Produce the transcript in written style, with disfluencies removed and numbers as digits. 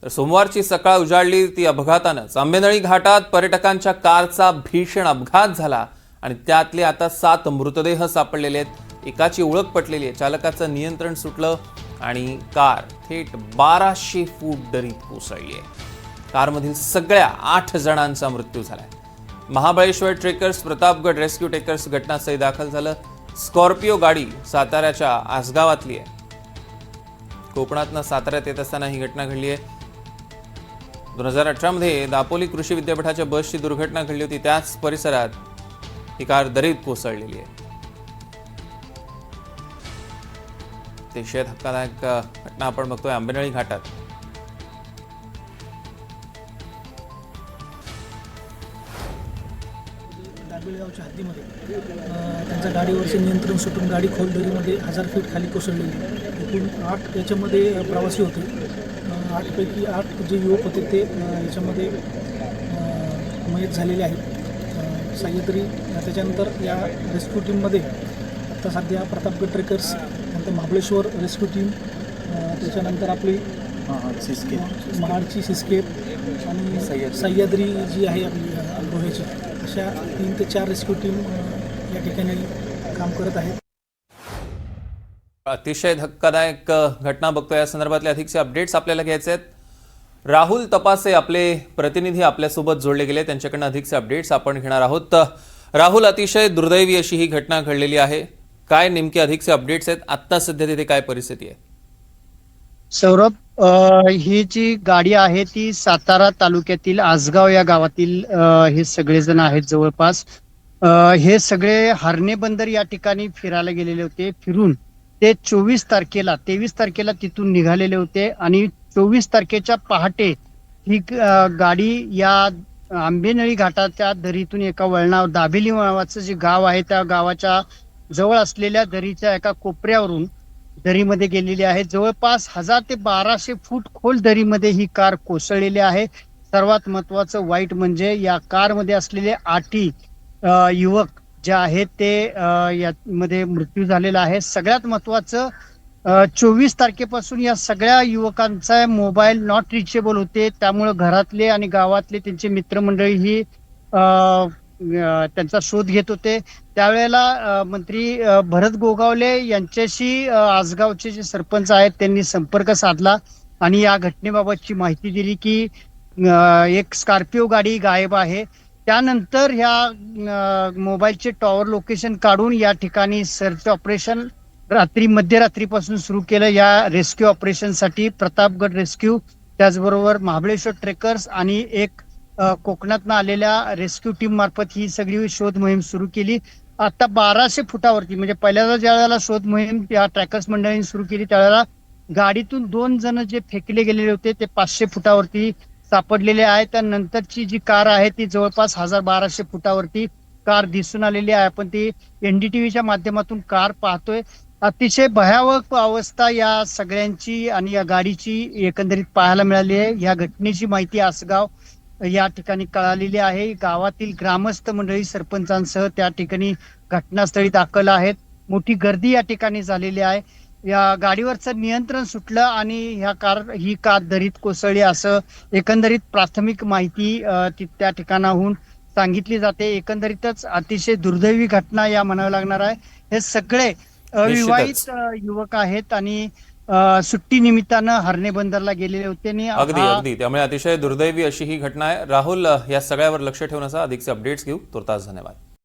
तर सोमवारची सकाळ उजाडली ती अपघातानंच। आंबेनळी घाटात पर्यटकांच्या कारचा भीषण अपघात झाला आणि त्यातले आता 7 मृतदेह सापडलेले आहेत। एकाची ओळख पटलेली आहे। चालकाचं नियंत्रण सुटलं आणि कार थेट 1200 फूट दरीत कोसळली आहे। कारमधील सगळ्या 8 जणांचा मृत्यू झालाय। Mahabaleshwar trekkers Pratapgad rescue trekkers घटनास्थळी दाखल झालं। स्कॉर्पिओ गाडी साताऱ्याच्या आसगावातली आहे। कोकणातनं साताऱ्यात येत असताना ही घटना घडली आहे। 2018 मध्ये दापोली कृषी विद्यापीठाच्या बसची दुर्घटना घडली होती। त्याच परिसरात ही कार दरीत कोसळलेली आहे। अतिशय धक्कादायक घटना आपण बघतोय आंबेनळी घाटात। दाबेळगावच्या हद्दीमध्ये त्यांच्या गाडीवरचे नियंत्रण सुटून गाडी खोल दरीमध्ये 1000 फीट खाली कोसळलेली। एकूण 8 याच्यामध्ये प्रवासी होते। 8 पैकी 8 जे युवक होते ते याच्यामध्ये मयत झालेले आहेत। सह्याद्री त्याच्यानंतर या रेस्क्यू टीममध्ये आता सध्या प्रतापगड ट्रेकर्स, नंतर महाबळेश्वर रेस्क्यू टीम, त्याच्यानंतर आपली महाडची सिस्केप आणि सह्याद्री जी आहे आपली गोव्याची, अशा 3 ते 4 रेस्क्यू टीम या ठिकाणी काम करत आहेत। अतिशय धक्कादायक घटना बघतोय। या संदर्भातले अधिकचे अपडेट्स आपल्याला घ्यायचे आहेत। राहुल तपासे आपले प्रतिनिधी आपल्यासोबत जोडले गेले, त्यांच्याकडून अधिकचे अपडेट्स आपण घेणार आहोत। राहुल, अतिशय दुर्दैवी अशी ही घटना घडलेली आहे। काय नेमके अधिकचे अपडेट्स आहेत? आता सध्या तिथे काय परिस्थिती आहे? सौरभ, ही जी गाडी आहे ती सातारा तालुक्यातील आसगाव या गावातील हे सगळेजण आहेत जवळपास। हे सगळे हरणे बंदर या ठिकाणी फिरायला गेलेले होते। फिरून ते 23 तारखेला तिथून निघालेले होते आणि 24 तारखेच्या पहाटे ही गाडी या आंबेनळी घाटाच्या दरीतून एका वळणावर, दाबेली नावाचं जे गाव आहे त्या गावाच्या जवळ असलेल्या दरीच्या एका कोपऱ्यावरून दरीमध्ये गेलेली आहे। जवळपास 1000 ते 1200 फूट खोल दरीमध्ये ही कार कोसळलेली आहे। सर्वात महत्वाचं वाईट म्हणजे या कारमध्ये असलेले 8 युवक जे आहेत ते यामध्ये मृत्यू झालेला आहे। सगळ्यात महत्वाचं 24 तारखेपासून या सगळ्या युवकांचा मोबाईल नॉट रिचेबल होते। त्यामुळे घरातले आणि गावातले त्यांचे मित्रमंडळी ही त्यांचा शोध घेत होते। त्यावेळेला मंत्री भरत गोगावले यांच्याशी आसगावचे जे सरपंच आहेत त्यांनी संपर्क साधला आणि या घटनेबाबतची माहिती दिली की एक स्कॉर्पिओ गाडी गायब आहे। त्यानंतर ह्या मोबाईलचे टॉवर लोकेशन काढून या ठिकाणी सर्च ऑपरेशन मध्यरात्रीपासून सुरू केलं। या रेस्क्यू ऑपरेशनसाठी प्रतापगड रेस्क्यू, त्याचबरोबर महाबळेश्वर ट्रेकर्स आणि एक कोकणातनं आलेल्या रेस्क्यू टीम मार्फत ही सगळी शोध मोहीम सुरू केली। आता 1200 फुटावरती, म्हणजे पहिल्यांदा ज्या वेळेला शोध मोहीम या ट्रॅकर्स मंडळींनी सुरू केली त्यावेळेला गाडीतून 2 जण जे फेकले गेलेले होते ते 500 फुटावरती सापडलेले आहेत। त्यानंतरची जी कार आहे ती जवळपास 1200 फुटावरती कार दिसून आलेली आहे। आपण ती NDTVच्या माध्यमातून कार पाहतोय। अतिशय भयावह अवस्था या सगळ्यांची आणि या गाडीची एकंदरीत पाहायला मिळाली आहे। या घटनेची माहिती आसगाव या ठिकाणी कळालेली आहे। गावातील ग्रामस्थ मंडळी सरपंचांसह त्या ठिकाणी घटनास्थळी दाखल आहेत। मोठी गर्दी या ठिकाणी झालेली आहे। या गाडीवरचं नियंत्रण सुटलं आणि ही कार दरीत कोसळली असं एकंदरीत प्राथमिक माहिती त्या ठिकाणाहून सांगितली जाते। एकंदरीतच अतिशय दुर्दैवी घटना या म्हणावं लागणार आहे। हे सगळे अविवाहित युवक आहेत आणि सुट्टी निमित्तानं हरणे बंदरला गेलेले होते। अगदी त्यामुळे अतिशय दुर्दैवी अशी ही घटना आहे। राहुल, या सगळ्यावर लक्ष ठेवण्याचा अधिकचे अपडेट्स घेऊ। तुर्तास धन्यवाद।